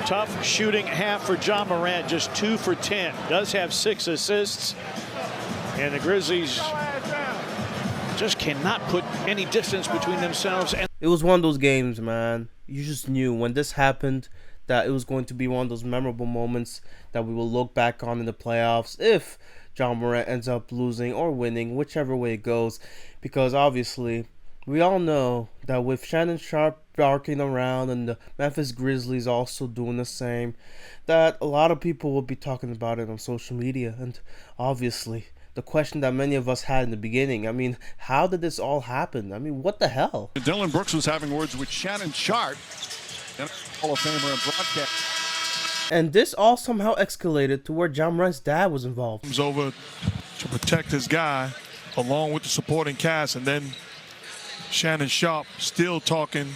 Tough shooting half for John Morant, just 2 for 10. Does have 6 assists. And the Grizzlies just cannot put any distance between themselves. And it was one of those games, man. You just knew when this happened that it was going to be one of those memorable moments that we will look back on in the playoffs if John Morant ends up losing or winning, whichever way it goes. Because obviously, we all know that with Shannon Sharpe barking around and the Memphis Grizzlies also doing the same, that a lot of people will be talking about it on social media. And obviously, the question that many of us had in the beginning, I mean, how did this all happen? I mean, what the hell? Dillon Brooks was having words with Shannon Sharpe, and Hall of Famer and broadcast. And this all somehow escalated to where John Morant's dad was involved. Comes over to protect his guy along with the supporting cast, and then Shannon Sharpe still talking,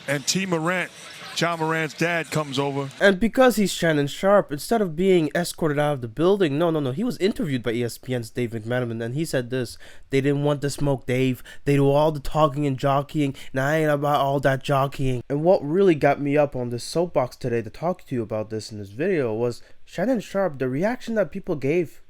and Morant, John Morant's dad, comes over. And because he's Shannon Sharpe, instead of being escorted out of the building, no, he was interviewed by ESPN's Dave McMenamin, and he said this: they didn't want the smoke, Dave. They do all the talking and jockeying, and I ain't about all that jockeying. And what really got me up on this soapbox today to talk to you about this in this video was Shannon Sharpe, the reaction that people gave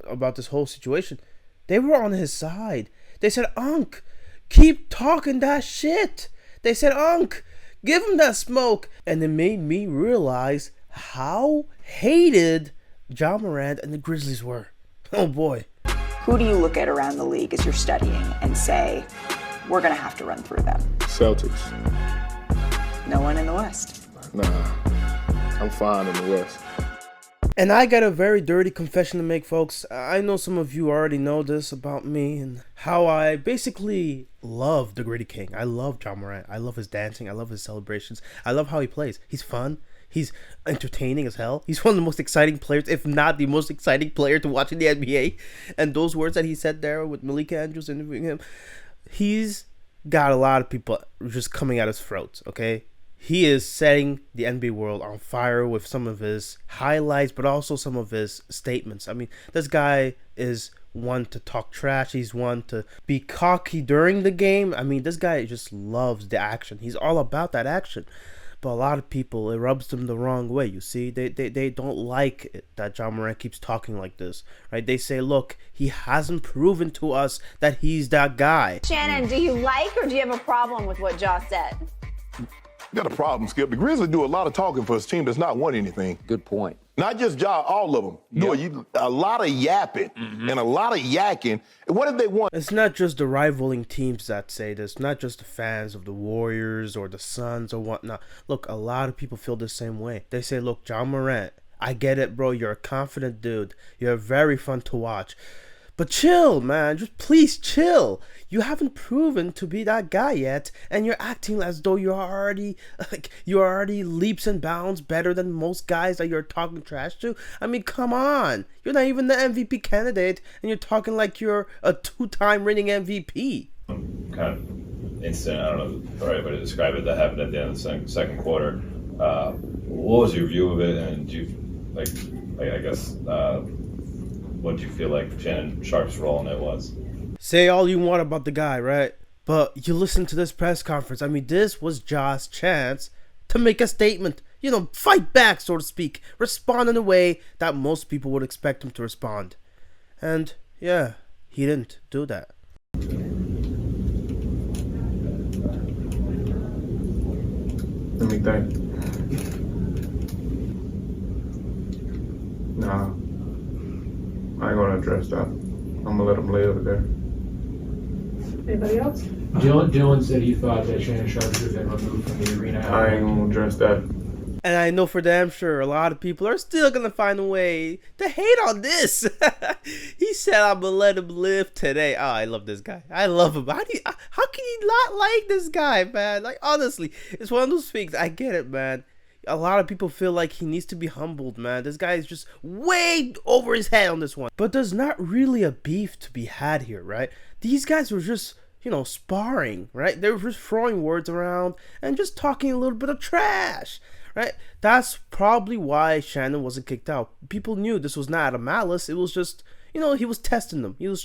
about this whole situation. They were on his side. They said, Unc, keep talking that shit. They said, Unc, give him that smoke. And it made me realize how hated John Morant and the Grizzlies were. Oh boy. Who do you look at around the league as you're studying and say, we're going to have to run through them? Celtics. No one in the West? Nah, I'm fine in the West. And I got a very dirty confession to make, folks. I know some of you already know this about me and how I basically love the Gritty King. I love John Morant. I love his dancing. I love his celebrations. I love how he plays. He's fun. He's entertaining as hell. He's one of the most exciting players, if not the most exciting player to watch in the NBA. And those words that he said there with Malika Andrews interviewing him, he's got a lot of people just coming at his throats, okay? He is setting the NBA world on fire with some of his highlights, but also some of his statements. I mean, this guy is one to talk trash. He's one to be cocky during the game. I mean, this guy just loves the action. He's all about that action. But a lot of people, it rubs them the wrong way, you see. They don't like it that John Morant keeps talking like this, right? They say, look, he hasn't proven to us that he's that guy. Shannon, do you like or do you have a problem with what Josh said? Got a problem, Skip. The Grizzlies do a lot of talking for his team that's not won anything. Good point. Not just Ja, all of them. Do a lot of yapping and a lot of yakking. What if they won? It's not just the rivaling teams that say this, not just the fans of the Warriors or the Suns or whatnot. Look, a lot of people feel the same way. They say, look, John Morant, I get it, bro. You're a confident dude. You're very fun to watch. But chill, man. Just please chill. You haven't proven to be that guy yet, and you're acting as though you're already leaps and bounds better than most guys that you're talking trash to. I mean, come on. You're not even the MVP candidate, and you're talking like you're a 2-time reigning MVP. Kind of instant, I don't know the right way to describe it, that happened at the end of the second quarter. What was your view of it, and do you what do you feel like Shannon Sharpe's role in it was? Say all you want about the guy, right? But you listen to this press conference. I mean, this was Ja's chance to make a statement. You know, fight back, so to speak. Respond in a way that most people would expect him to respond. And, yeah, he didn't do that. Let me think. Nah. I ain't gonna address that. I'm gonna let him live there. Anybody else? Dillon said he thought that Shannon Sharpe should have been removed from the arena. I ain't gonna address that. And I know for damn sure a lot of people are still gonna find a way to hate on this. He said, I'm gonna let him live today. Oh, I love this guy. I love him. How can you not like this guy, man? Like, honestly, it's one of those things. I get it, man. A lot of people feel like he needs to be humbled, man. This guy is just way over his head on this one. But there's not really a beef to be had here, right? These guys were just, sparring, right? They were just throwing words around and just talking a little bit of trash, right? That's probably why Shannon wasn't kicked out. People knew this was not out of malice. It was just, he was testing them. He was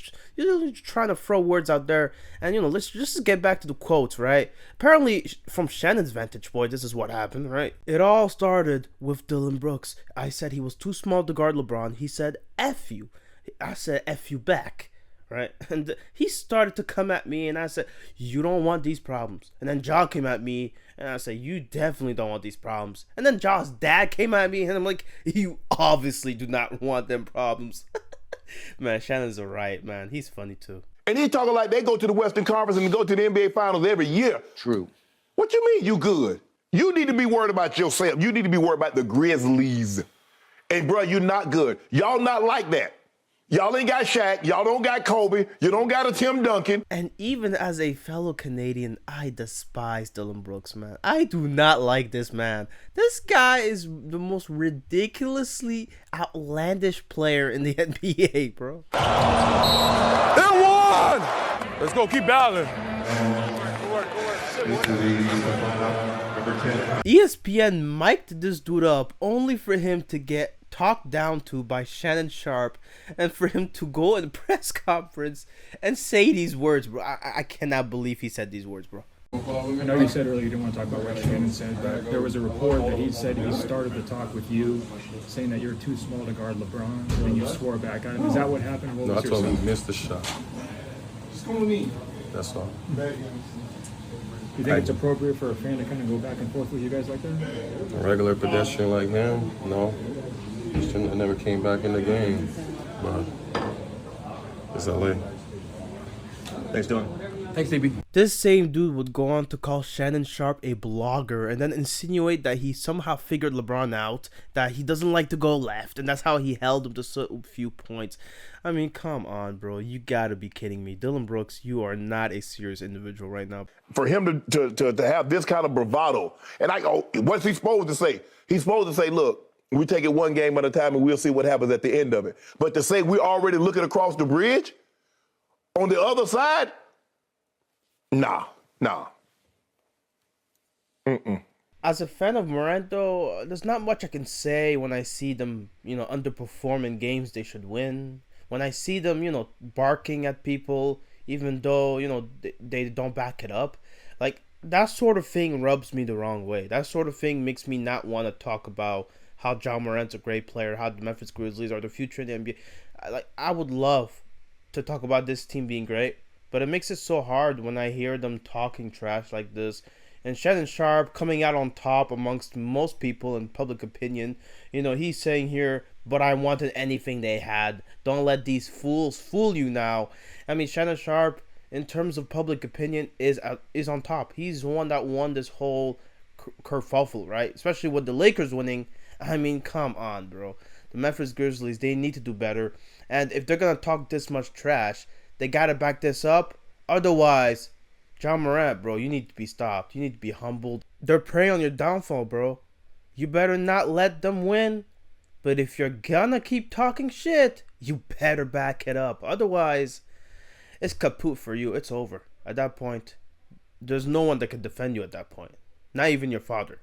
trying to throw words out there. And, let's just get back to the quotes, right? Apparently, from Shannon's vantage point, this is what happened, right? It all started with Dillon Brooks. I said he was too small to guard LeBron. He said, F you. I said, F you back. Right? And he started to come at me, and I said, you don't want these problems. And then Ja came at me, and I said, you definitely don't want these problems. And then Ja's dad came at me, and I'm like, you obviously do not want them problems. Man, Shannon's alright, man. He's funny too. And he's talking like they go to the Western Conference and go to the NBA Finals every year. True. What you mean you good? You need to be worried about yourself. You need to be worried about the Grizzlies. And, bro, you're not good. Y'all not like that. Y'all ain't got Shaq. Y'all don't got Kobe. You don't got a Tim Duncan. And even as a fellow Canadian, I despise Dillon Brooks, man. I do not like this man. This guy is the most ridiculously outlandish player in the NBA, bro. They won! Let's go. Keep battling. ESPN mic'd this dude up only for him to get talked down to by Shannon Sharpe and for him to go in a press conference and say these words, bro. I cannot believe he said these words, bro. I know you said earlier you didn't want to talk about what Shannon said, but there was a report that he said he started the talk with you, saying that you're too small to guard LeBron, and you swore back at him. Is that what happened? What No, I was told him your he missed the shot. That's all. You think it's appropriate for a fan to kind of go back and forth with you guys like that? A regular pedestrian like him, no. He shouldn't have never came back in the game. But it's LA. Thanks, Dillon. Thanks, DB. This same dude would go on to call Shannon Sharpe a blogger and then insinuate that he somehow figured LeBron out, that he doesn't like to go left, and that's how he held him to so few points. I mean, come on, bro. You gotta be kidding me. Dillon Brooks, you are not a serious individual right now. For him to have this kind of bravado, and what's he supposed to say? He's supposed to say, look, we take it one game at a time and we'll see what happens at the end of it. But to say we're already looking across the bridge on the other side, nah. As a fan of Morant, though, there's not much I can say when I see them, underperform in games they should win. When I see them, barking at people, even though, they don't back it up. Like, that sort of thing rubs me the wrong way. That sort of thing makes me not want to talk about how Ja Morant's a great player, how the Memphis Grizzlies are the future in the NBA. I would love to talk about this team being great, but it makes it so hard when I hear them talking trash like this. And Shannon Sharpe coming out on top amongst most people in public opinion. He's saying here, but I wanted anything they had. Don't let these fools fool you now. I mean, Shannon Sharpe, in terms of public opinion, is on top. He's the one that won this whole kerfuffle, right? Especially with the Lakers winning. I mean, come on, bro. The Memphis Grizzlies, they need to do better. And if they're going to talk this much trash, they got to back this up. Otherwise, Ja Morant, bro, you need to be stopped. You need to be humbled. They're preying on your downfall, bro. You better not let them win. But if you're going to keep talking shit, you better back it up. Otherwise, it's kaput for you. It's over. At that point, there's no one that can defend you at that point. Not even your father.